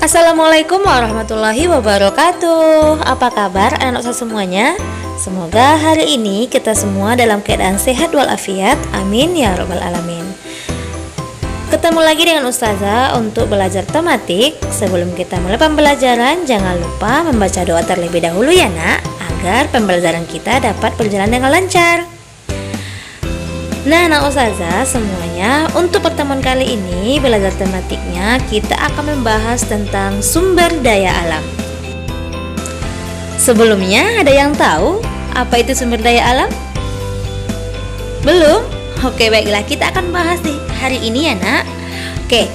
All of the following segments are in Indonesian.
Assalamualaikum warahmatullahi wabarakatuh. Apa kabar anak-anak semuanya? Semoga hari ini kita semua dalam keadaan sehat walafiat. Amin ya rabbal alamin. Ketemu lagi dengan Ustazah untuk belajar tematik. Sebelum kita mulai pembelajaran, jangan lupa membaca doa terlebih dahulu ya nak, agar pembelajaran kita dapat berjalan dengan lancar. Nah anak Ustazah semuanya, untuk pertemuan kali ini belajar tematiknya kita akan membahas tentang sumber daya alam. Sebelumnya ada yang tahu apa itu sumber daya alam? Belum? Oke baiklah, kita akan bahas di hari ini ya nak. Oke,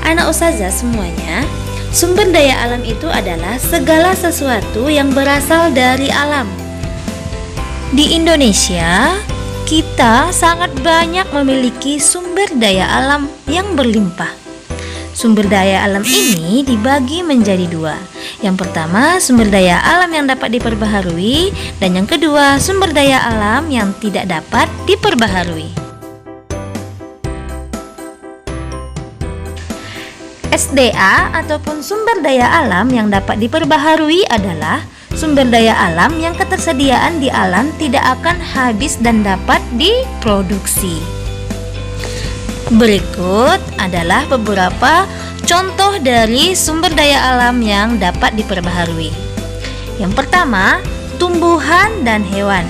anak Ustazah semuanya, sumber daya alam itu adalah segala sesuatu yang berasal dari alam. Di Indonesia kita sangat banyak memiliki sumber daya alam yang berlimpah. Sumber daya alam ini dibagi menjadi dua. Yang pertama, sumber daya alam yang dapat diperbaharui, dan yang kedua, sumber daya alam yang tidak dapat diperbaharui. SDA ataupun sumber daya alam yang dapat diperbaharui adalah sumber daya alam yang ketersediaan di alam tidak akan habis dan dapat diproduksi. Berikut adalah beberapa contoh dari sumber daya alam yang dapat diperbaharui. Yang pertama, tumbuhan dan hewan.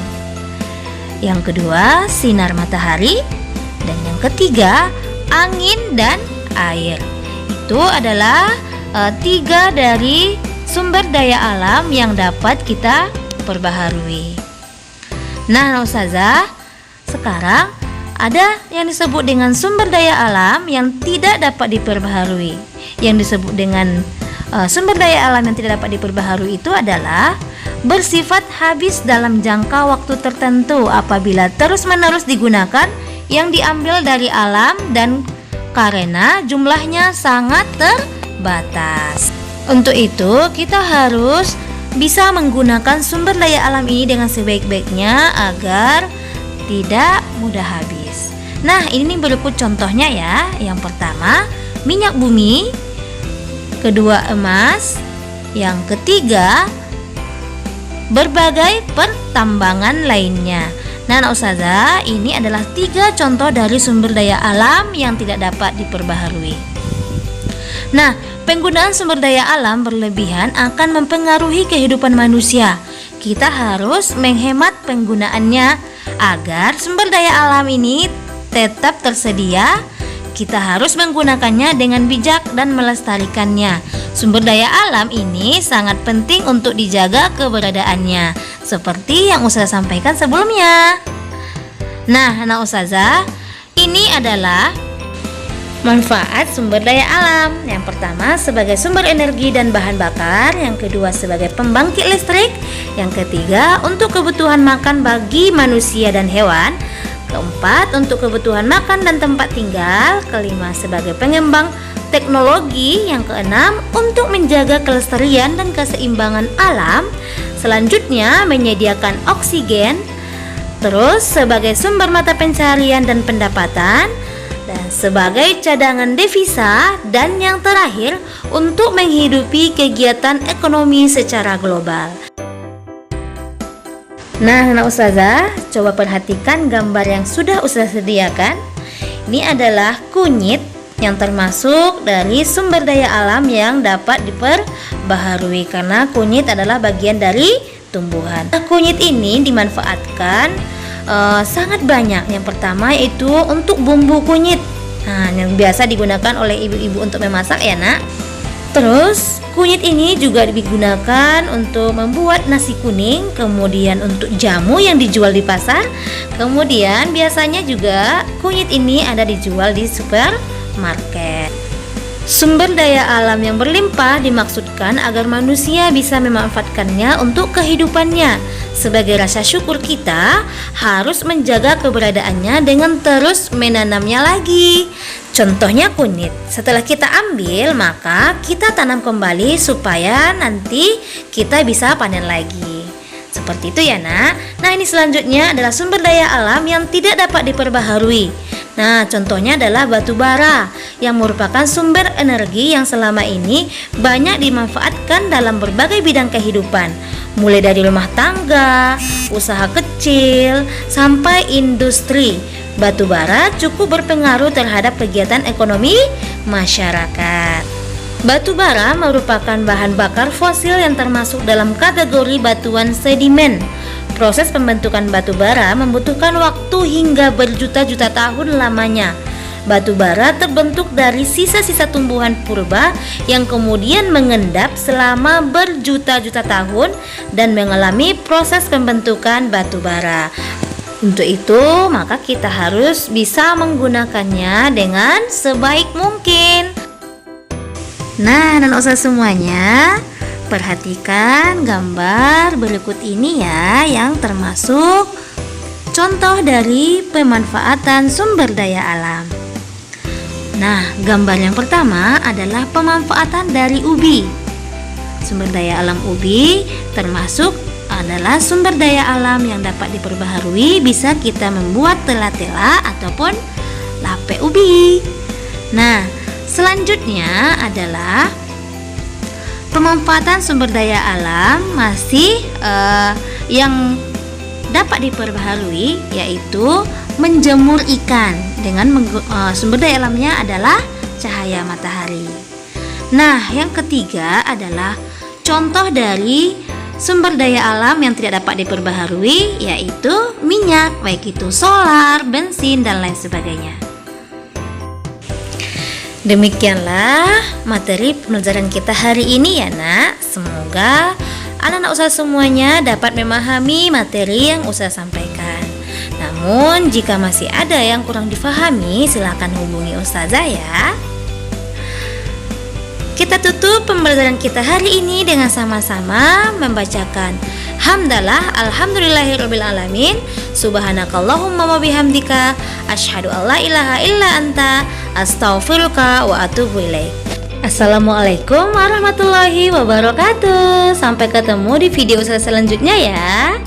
Yang kedua, sinar matahari. Dan yang ketiga, angin dan air. Itu adalah tiga dari sumber daya alam yang dapat kita perbaharui. Nah Ustazah, sekarang ada yang disebut dengan sumber daya alam yang tidak dapat diperbaharui. Yang disebut dengan sumber daya alam yang tidak dapat diperbaharui itu adalah bersifat habis dalam jangka waktu tertentu apabila terus-menerus digunakan, yang diambil dari alam dan karena jumlahnya sangat terbatas. Untuk itu kita harus bisa menggunakan sumber daya alam ini dengan sebaik-baiknya agar tidak mudah habis. Nah ini berikut contohnya ya. Yang pertama, minyak bumi. Kedua, emas. Yang ketiga, berbagai pertambangan lainnya. Nah Ustazah, ini adalah tiga contoh dari sumber daya alam yang tidak dapat diperbaharui. Nah, penggunaan sumber daya alam berlebihan akan mempengaruhi kehidupan manusia. Kita harus menghemat penggunaannya agar sumber daya alam ini tetap tersedia. Kita harus menggunakannya dengan bijak dan melestarikannya. Sumber daya alam ini sangat penting untuk dijaga keberadaannya, seperti yang Ustazah sampaikan sebelumnya. Nah, anak Ustazah, ini adalah manfaat sumber daya alam. Yang pertama sebagai sumber energi dan bahan bakar. Yang kedua sebagai pembangkit listrik. Yang ketiga untuk kebutuhan makan bagi manusia dan hewan. Keempat untuk kebutuhan makan dan tempat tinggal. Kelima sebagai pengembang teknologi. Yang keenam untuk menjaga kelestarian dan keseimbangan alam. Selanjutnya menyediakan oksigen. Terus sebagai sumber mata pencarian dan pendapatan, dan sebagai cadangan devisa, dan yang terakhir untuk menghidupi kegiatan ekonomi secara global. Nah anak Ustazah, coba perhatikan gambar yang sudah Ustazah sediakan. Ini adalah kunyit yang termasuk dari sumber daya alam yang dapat diperbaharui, karena kunyit adalah bagian dari tumbuhan. Kunyit ini dimanfaatkan sangat banyak. Yang pertama yaitu untuk bumbu kunyit. Nah, yang biasa digunakan oleh ibu-ibu untuk memasak ya nak. Terus kunyit ini juga digunakan untuk membuat nasi kuning, kemudian untuk jamu yang dijual di pasar. Kemudian biasanya juga kunyit ini ada dijual di supermarket. Sumber daya alam yang berlimpah dimaksudkan agar manusia bisa memanfaatkannya untuk kehidupannya. Sebagai rasa syukur kita harus menjaga keberadaannya dengan terus menanamnya lagi. Contohnya kunyit, setelah kita ambil maka kita tanam kembali supaya nanti kita bisa panen lagi. Seperti itu ya nak. Nah ini selanjutnya adalah sumber daya alam yang tidak dapat diperbaharui. Nah, contohnya adalah batu bara yang merupakan sumber energi yang selama ini banyak dimanfaatkan dalam berbagai bidang kehidupan, mulai dari rumah tangga, usaha kecil, sampai industri. Batu bara cukup berpengaruh terhadap kegiatan ekonomi masyarakat. Batu bara merupakan bahan bakar fosil yang termasuk dalam kategori batuan sedimen. Proses pembentukan batu bara membutuhkan waktu hingga berjuta-juta tahun lamanya. Batu bara terbentuk dari sisa-sisa tumbuhan purba yang kemudian mengendap selama berjuta-juta tahun dan mengalami proses pembentukan batu bara. Untuk itu, maka kita harus bisa menggunakannya dengan sebaik mungkin. Nah, dan usaha semuanya, perhatikan gambar berikut ini ya, yang termasuk contoh dari pemanfaatan sumber daya alam. Nah, gambar yang pertama adalah pemanfaatan dari ubi. Sumber daya alam ubi termasuk adalah sumber daya alam yang dapat diperbaharui, bisa kita membuat tela-tela ataupun lape ubi. Nah, selanjutnya adalah pemanfaatan sumber daya alam masih yang dapat diperbaharui, yaitu menjemur ikan dengan sumber daya alamnya adalah cahaya matahari. Nah, yang ketiga adalah contoh dari sumber daya alam yang tidak dapat diperbaharui, yaitu minyak, baik itu solar, bensin, dan lain sebagainya. Demikianlah materi pembelajaran kita hari ini ya nak. Semoga anak-anak usaha semuanya dapat memahami materi yang usaha sampaikan. Namun jika masih ada yang kurang difahami, silakan hubungi ustazah ya. Kita tutup pembelajaran kita hari ini dengan sama-sama membacakan hamdalah alhamdulillahirabbil alamin, subhanakallahumma wa bihamdika, asyhadu alla ilaha illa anta, astaghfiruka wa atubu ilaik. Assalamualaikum warahmatullahi wabarakatuh. Sampai ketemu di video selanjutnya ya.